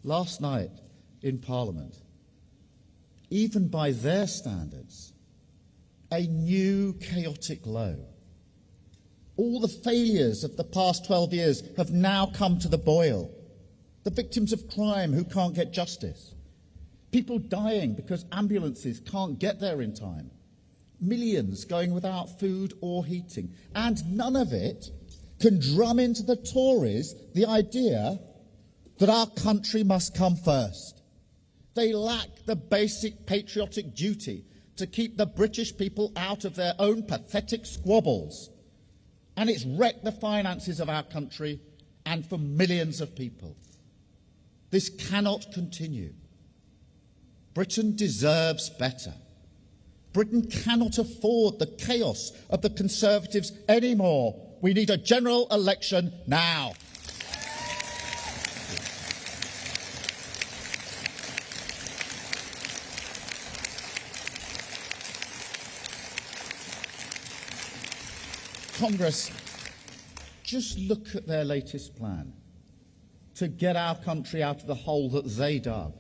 last night in Parliament, even by their standards, a new chaotic low. All the failures of the past 12 years have now come to the boil. The victims of crime who can't get justice. People dying because ambulances can't get there in time. Millions going without food or heating. And none of it can drum into the Tories the idea that our country must come first. They lack the basic patriotic duty to keep the British people out of their own pathetic squabbles. And it's wrecked the finances of our country and for millions of people. This cannot continue. Britain deserves better. Britain cannot afford the chaos of the Conservatives anymore. We need a general election now. Congress, just look at their latest plan to get our country out of the hole that they dug.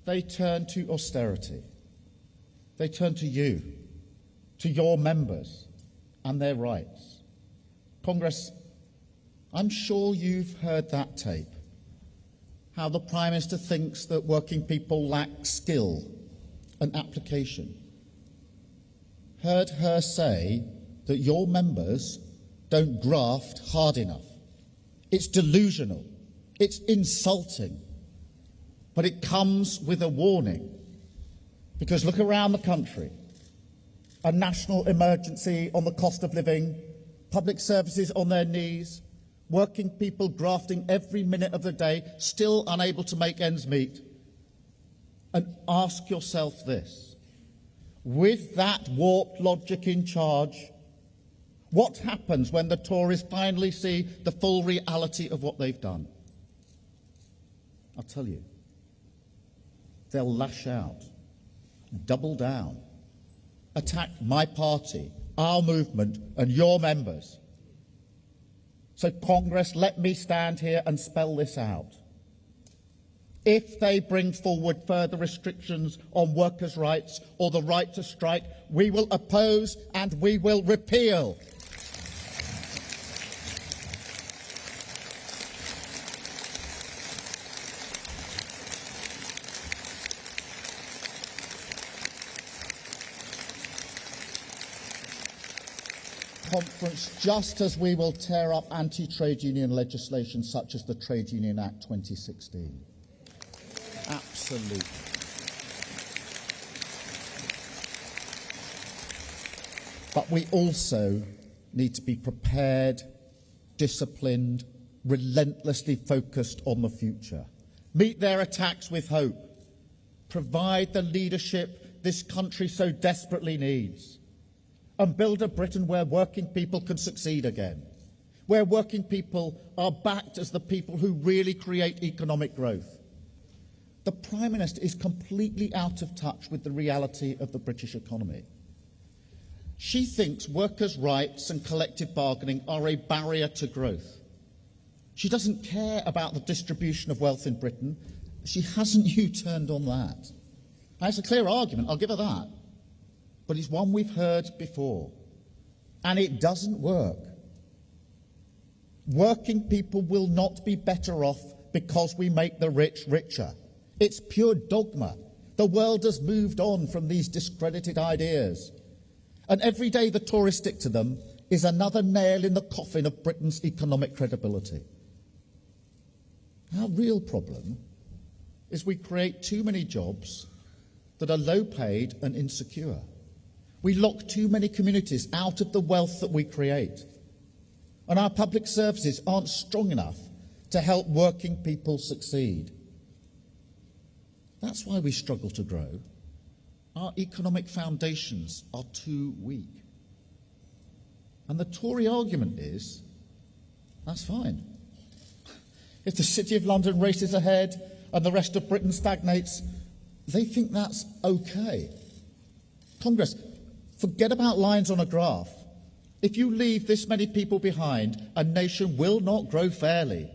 They turn to austerity. They turn to you, to your members and their rights. Congress, I'm sure you've heard that tape, how the Prime Minister thinks that working people lack skill and application. Heard her say that your members don't graft hard enough. It's delusional. It's insulting. But it comes with a warning. Because look around the country. A national emergency on the cost of living, public services on their knees, working people grafting every minute of the day, still unable to make ends meet. And ask yourself this. With that warped logic in charge, what happens when the Tories finally see the full reality of what they've done? I'll tell you. They'll lash out, double down, attack my party, our movement and your members. So Congress, let me stand here and spell this out. If they bring forward further restrictions on workers' rights or the right to strike, we will oppose and we will repeal. Conference, just as we will tear up anti-trade union legislation such as the Trade Union Act 2016. Absolutely. But we also need to be prepared, disciplined, relentlessly focused on the future. Meet their attacks with hope. Provide the leadership this country so desperately needs. And build a Britain where working people can succeed again, where working people are backed as the people who really create economic growth. The Prime Minister is completely out of touch with the reality of the British economy. She thinks workers' rights and collective bargaining are a barrier to growth. She doesn't care about the distribution of wealth in Britain. She hasn't U-turned on that. Now, it's a clear argument, I'll give her that. But it's one we've heard before. And it doesn't work. Working people will not be better off because we make the rich richer. It's pure dogma. The world has moved on from these discredited ideas. And every day the Tories stick to them is another nail in the coffin of Britain's economic credibility. Our real problem is we create too many jobs that are low paid and insecure. We lock too many communities out of the wealth that we create. And our public services aren't strong enough to help working people succeed. That's why we struggle to grow. Our economic foundations are too weak. And the Tory argument is, that's fine. If the City of London races ahead and the rest of Britain stagnates, they think that's okay. Congress, forget about lines on a graph. If you leave this many people behind, a nation will not grow fairly.